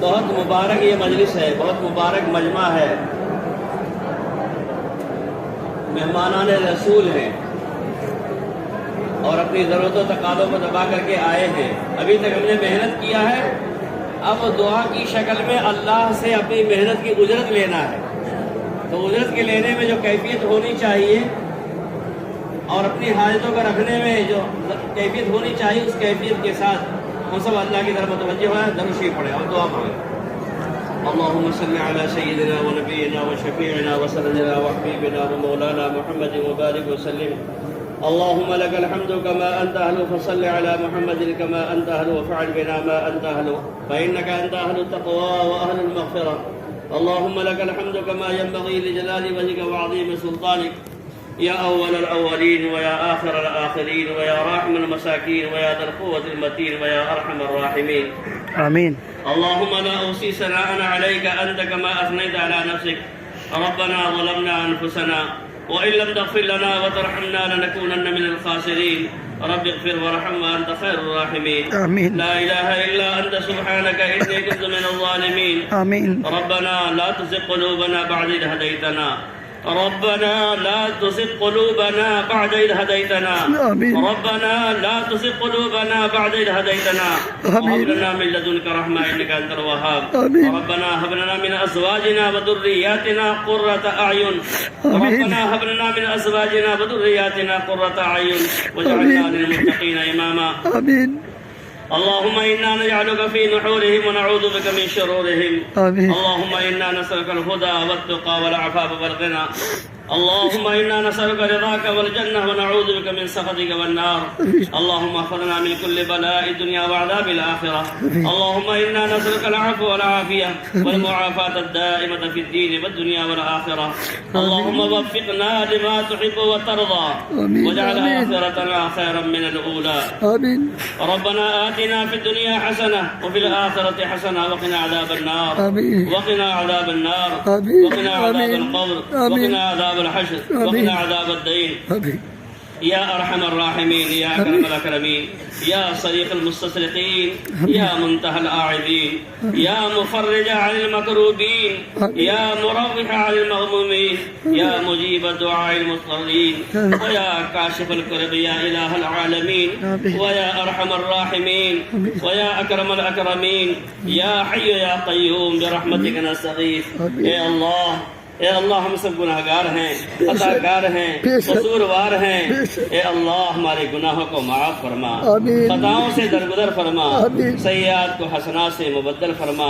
بہت مبارک یہ مجلس ہے، بہت مبارک مجمع ہے، مہمانان رسول ہیں اور اپنی ضرورتوں تقاضوں کو دبا کر کے آئے ہیں۔ ابھی تک ہم نے محنت کیا ہے، اب دعا کی شکل میں اللہ سے اپنی محنت کی اجرت لینا ہے۔ تو اجرت کے لینے میں جو کیفیت ہونی چاہیے اور اپنی حاجتوں کو رکھنے میں جو کیفیت ہونی چاہیے، اس کیفیت کے ساتھ ہم سب اللہ کی طرف متوجہ ہوئے، درود شریف پڑھیں اور دعا پڑھیں۔ اللهم صل على سيدنا ونبينا وشفيعنا وسندنا وحبيبنا ومولانا محمد وبارك وسلم. اللهم لك الحمد كما أنت أهل، فصل على محمد كما أنت أهل، وفعل بنا ما أنت أهل، فإنك أنت أهل التقوى وأهل المغفرة. اللهم لك الحمد كما ينبغي لجلال وجهك وعظيم سلطانك، يا أول الأولين ويا آخر الآخرين ويا راحم المساكين ويا ذا القوة المتين ويا أرحم الراحمين. آمين. اللهم لا أوصي ثناء عليك أنت كما أثنيت على نفسك. ربنا ظلمنا أنفسنا وإن لم تغفر لنا وترحمنا لنكونن من الخاسرين. رب اغفر وارحم وأنت خير الراحمين. آمين. لا إله إلا أنت سبحانك إني كنت من الظالمين. آمين. ربنا لا تزغ قلوبنا بعد إذ هديتنا. ربنا لا تزغ قلوبنا بعد إذ هديتنا. آمين. ربنا لا تزغ قلوبنا بعد إذ هديتنا. آمين. وهب لنا من لدنك رحمة إنك أنت الوهاب. آمين. ربنا هب لنا من أزواجنا وذرياتنا قرة أعين. آمين. ربنا هب لنا من أزواجنا وذرياتنا قرة أعين واجعلنا آمين. للمتقين إماما. آمين. اللهم إنا نجعلك في نحورهم ونعوذ بك من شرورهم. آمين. اللهم إنا نسألك الهدى والتقى والعفاف والغنى. اللهم إنا نسألك رضاك والجنة ونعوذ بك من سخطك والنار. اللهم احفظنا من كل بلاء الدنيا وعذاب الآخرة. اللهم إنا نسألك العفو والعافية والمعافاة الدائمة في الدين والدنيا والآخرة. اللهم وفقنا لما تحب وترضى واجعل آخرتنا خيرا من الأولى. آمين. ربنا آتنا في الدنيا حسنة وفي الآخرة حسنة وقنا عذاب النار. آمين. وقنا عذاب النار. آمين. وقنا عذاب آمين. القبر. آمين. وقنا عذاب الحشر. آمين. وقنا عذاب الدين. آمين. يا أرحم الراحمين، يا أكرم الأكرمين، يا صديق المستصرخين، يا منتهى الآعدين، يا مفرج عن المكروبين، يا مروح عن المغمومين، يا مجيب دعاء المضطرين، ويا كاشف الكرب يا إله العالمين، ويا أرحم الراحمين، ويا أكرم الأكرمين، يا حي يا قيوم برحمتك نستغيث. اے اللہ ہم سب گناہ گار ہیں، خطا کار ہیں، قصوروار ہیں. اے اللہ ہمارے گناہوں کو معاف فرما، خطاؤں سے درگزر فرما، سیئات کو حسنات سے مبدل فرما.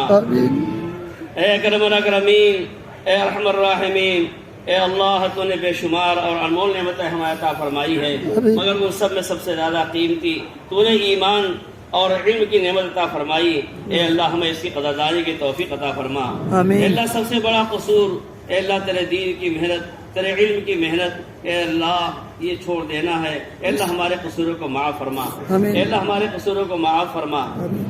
اے اکرم الاکرمین، اے ارحم الراحمین، اے اللہ تو نے بے شمار اور انمول نعمتیں ہمیں عطا فرمائی ہے، مگر ان سب میں سب سے زیادہ قیمتی تو نے ایمان اور علم کی نعمت عطا فرمائی. اے اللہ ہمیں اس کی قدردانی کی توفیق عطا فرما. اے اللہ سب سے بڑا قصور، اے اللہ تیرے دین کی محنت، تیرے علم کی محنت، اے اللہ یہ چھوڑ دینا ہے. اے اللہ ہمارے قصوروں کو معاف فرما. اے اللہ ہمارے قصوروں کو معاف فرما.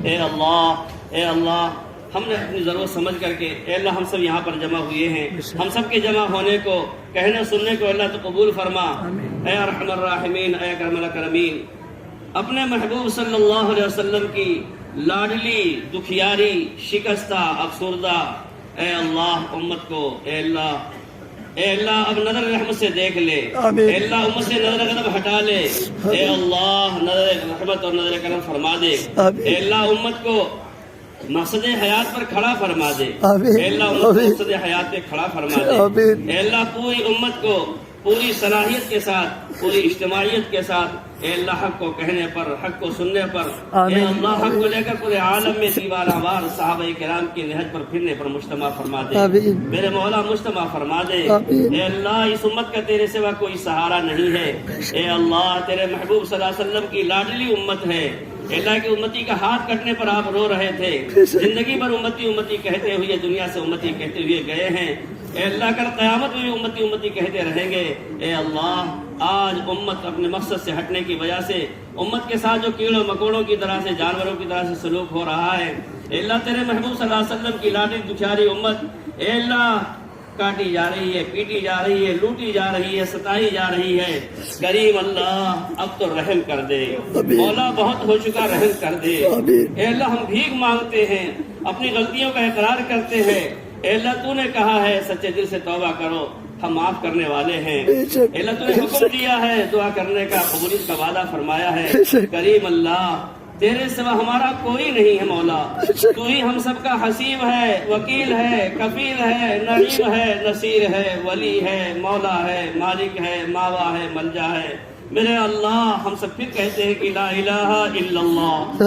اے اللہ ہم نے اپنی ضرورت سمجھ کر کے اے اللہ ہم سب یہاں پر جمع ہوئے ہیں، ہم سب کے جمع ہونے کو، کہنے سننے کو اللہ تو قبول فرما. اے ارحم الراحمین، اے اکرم الاکرمین، اپنے محبوب صلی اللہ علیہ وسلم کی لاڈلی، دکھیاری، شکستہ، افسردہ اے اللہ امت کو اے اللہ اب نظر رحمت سے دیکھ لے. اے اللہ امت سے نظر غضب ہٹا لے. اے اللہ نظر رحمت اور نظر کرم فرما دے. اے اللہ امت کو مقصد حیات پر کھڑا فرما دے. اے اللہ امت کو مقصد حیات پہ کھڑا فرما دے. اے اللہ پوری امت کو پوری صلاحیت کے ساتھ، پوری اجتماعیت کے ساتھ اے اللہ حق کو کہنے پر، حق کو سننے پر، اے اللہ حق کو لے کر پورے عالم میں دیوانہ وار صحابہ کرام کی نہج پر پھرنے پر مجتمع فرما دے. میرے مولا مجتمع فرما دے. اے اللہ اس امت کا تیرے سوا کوئی سہارا نہیں ہے. اے اللہ تیرے محبوب صلی اللہ علیہ وسلم کی لاڈلی امت ہے. اللہ کی امتی کا ہاتھ کٹنے پر آپ رو رہے تھے، زندگی بھر امتی امتی کہتے ہوئے دنیا سے امتی کہتے ہوئے گئے ہیں. اے اللہ کل قیامت میں بھی امتی امتی کہتے رہیں گے. اے اللہ آج امت اپنے مقصد سے ہٹنے کی وجہ سے امت کے ساتھ جو کیڑوں مکوڑوں کی طرح سے، جانوروں کی طرح سے سلوک ہو رہا ہے، اے اللہ تیرے محبوب صلی اللہ علیہ وسلم کی لاڈلی دکھیاری امت اے اللہ کاٹی جا رہی ہے، پیٹی جا رہی ہے، لوٹی جا رہی ہے، ستائی جا رہی ہے۔ کریم اللہ اب تو رحم کر دے، مولا بہت ہو چکا، رحم کر دے۔ اے اللہ ہم بھیک مانگتے ہیں، اپنی غلطیوں کا اقرار کرتے ہیں۔ اے اللہ تو نے کہا ہے سچے دل سے توبہ کرو، ہم معاف کرنے والے ہیں۔ اے اللہ تو نے حکم دیا ہے دعا کرنے کا، قبولیت کا وعدہ فرمایا ہے۔ کریم اللہ تیرے سوا ہمارا کوئی نہیں ہے مولا، تو ہی ہم سب کا حسیب ہے، وکیل ہے، کفیل ہے، نعیم ہے، نصیر ہے، ولی ہے، مولا ہے، مالک ہے، ماوا ہے، ملجا ہے۔ میرے اللہ ہم سب پھر کہتے ہیں کہ لا الہ الا اللہ،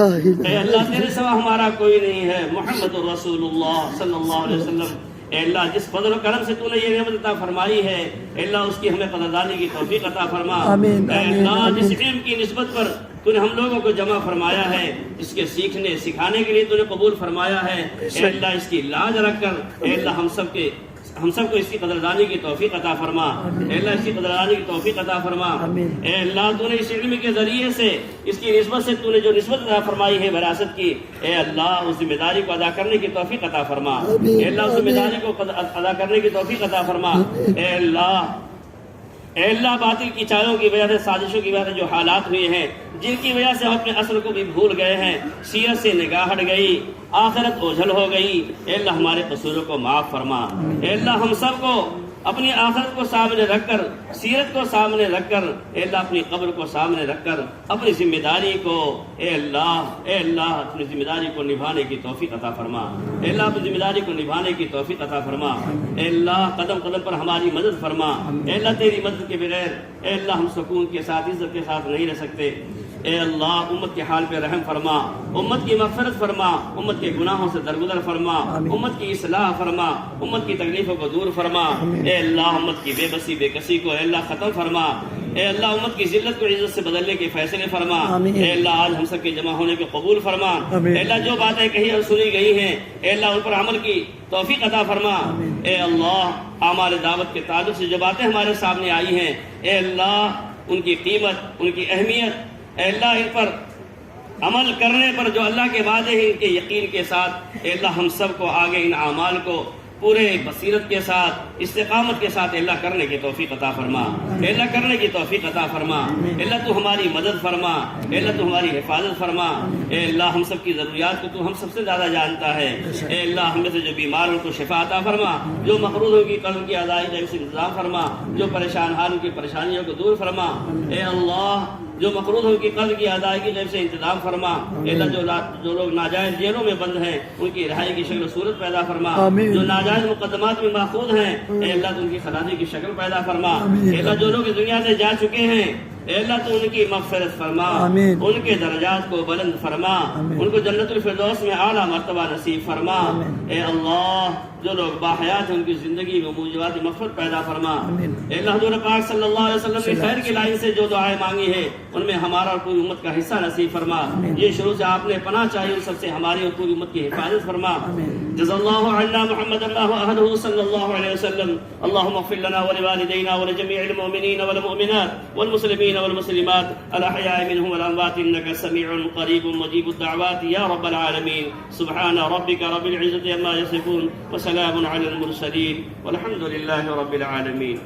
اے اللہ تیرے سوا ہمارا کوئی نہیں ہے، محمد رسول اللہ صلی اللہ علیہ وسلم۔ اے اللہ جس فضل و کرم سے تو نے یہ نعمت عطا فرمائی ہے، اے اللہ اس کی ہمیں قدردانی کی توفیق عطا فرما۔ اے اللہ جس علم کی نسبت پر تو نے ہم لوگوں کو جمع فرمایا ہے، اس کے سیکھنے سکھانے کے لیے تو نے قبول فرمایا ہے، اے اللہ اس کی لاج رکھ کر اے اللہ ہم سب کو اس کی قدردانی کی توفیق عطا فرما۔ اے اللہ اس کی قدردانی کی توفیق عطا فرما۔ اے اللہ تو نے اس علم کے ذریعے سے اس کی نسبت سے تو نے جو نسبت عطا فرمائی ہے وراثت کی، اے اللہ اس ذمہ داری کو ادا کرنے کی توفیق عطا فرما۔ اے اللہ اس ذمہ داری کو ادا کرنے کی توفیق عطا فرما۔ اے اللہ باطل کی چالوں کی وجہ سے، سازشوں کی وجہ سے جو حالات ہوئے ہیں، جن کی وجہ سے ہم اپنے اصل کو بھی بھول گئے ہیں، سیرت سے نگاہ ہٹ گئی، آخرت اوجھل ہو گئی، اے اللہ ہمارے قصوروں کو معاف فرما۔ اے اللہ ہم سب کو اپنی آخرت کو سامنے رکھ کر، سیرت کو سامنے رکھ کر، اے اللہ اپنی قبر کو سامنے رکھ کر اپنی ذمہ داری کو اے اللہ اپنی ذمہ داری کو نبھانے کی توفیق عطا فرما۔ اے اللہ اپنی ذمہ داری کو نبھانے کی توفیق عطا فرما۔ اے اللہ قدم قدم پر ہماری مدد فرما۔ اے اللہ تیری مدد کے بغیر اے اللہ ہم سکون کے ساتھ، عزت کے ساتھ نہیں رہ سکتے۔ اے اللہ امت کے حال پہ رحم فرما، امت کی مغفرت فرما، امت کے گناہوں سے درگزر فرما، امت کی اصلاح فرما، امت کی تکلیفوں کو دور فرما۔ اے اللہ امت کی بے بسی بے کسی کو اے اللہ ختم فرما۔ اے اللہ امت کی ذلت کو عزت سے بدلنے کے فیصلے فرما۔ اے اللہ آج ہم سب کے جمع ہونے کے قبول فرما۔ اے اللہ جو باتیں کہی اور سنی گئی ہیں اے اللہ ان پر عمل کی توفیق عطا فرما۔ اے اللہ اعمال دعوت کے تعلق سے جو باتیں ہمارے سامنے آئی ہیں اے اللہ ان کی قیمت، ان کی اہمیت، اے اللہ ان پر عمل کرنے پر جو اللہ کے وعدے ہیں ان کے یقین کے ساتھ اے اللہ ہم سب کو آگے ان اعمال کو پورے بصیرت کے ساتھ، استقامت کے ساتھ اے اللہ کرنے کی توفیق عطا فرما۔ اے اللہ کرنے کی توفیق عطا فرما۔ اے اللہ تو ہماری مدد فرما، اے اللہ تو ہماری حفاظت فرما۔ اے اللہ ہم سب کی ضروریات کو تو ہم سب سے زیادہ جانتا ہے۔ اے اللہ ہم میں سے جو بیمار ان کو شفا عطا فرما، جو مقروض ہو کی قرض کی ادائیگی کا انتظام فرما، جو پریشان حال ان کی پریشانیوں کو دور فرما۔ اے اللہ جو مقروض ان کی قرض کی ادائیگی جب سے انتظام فرما۔ اے اللہ جو لوگ ناجائز جیلوں میں بند ہیں ان کی رہائی کی شکل و صورت پیدا فرما۔ جو ناجائز مقدمات میں ماخوذ ہیں اے اللہ تو ان کی خلاصی کی شکل پیدا فرما۔ اے اللہ جو لوگ اس دنیا سے جا چکے ہیں اے اللہ تو ان کی مغفرت فرما، ان کے درجات کو بلند فرما، ان کو جنت الفردوس میں اعلیٰ مرتبہ نصیب فرما۔ اے اللہ جو لوگ باحیات ہیں ان کی زندگی میں موجبات مغفرت پیدا فرما۔ اے اللہ حضور پاک صلی اللہ علیہ وسلم نے خیر کی لائن سے جو دعائیں مانگی ہے ان میں ہمارا اور پوری امت کا حصہ نصیب فرما۔ یہ شروع سے آپ نے پناہ چاہی ان سب سے ہماری اور پوری امت کی حفاظت فرما۔ جزا اللہ عنا محمد اللہ اہلہ صلی اللہ علیہ وسلم۔ اللہم اغفر لنا ولوالدینا ولجمیع المؤمنین والمؤمنات والمسلمین والمسلمات الاحیاء منهم والاموات انك سمیع قریب مجیب الدعوات یا رب العالمین۔ سبحان ربک رب العزة عما یصفون وسلام علی المرسلین والحمد للہ رب العالمین۔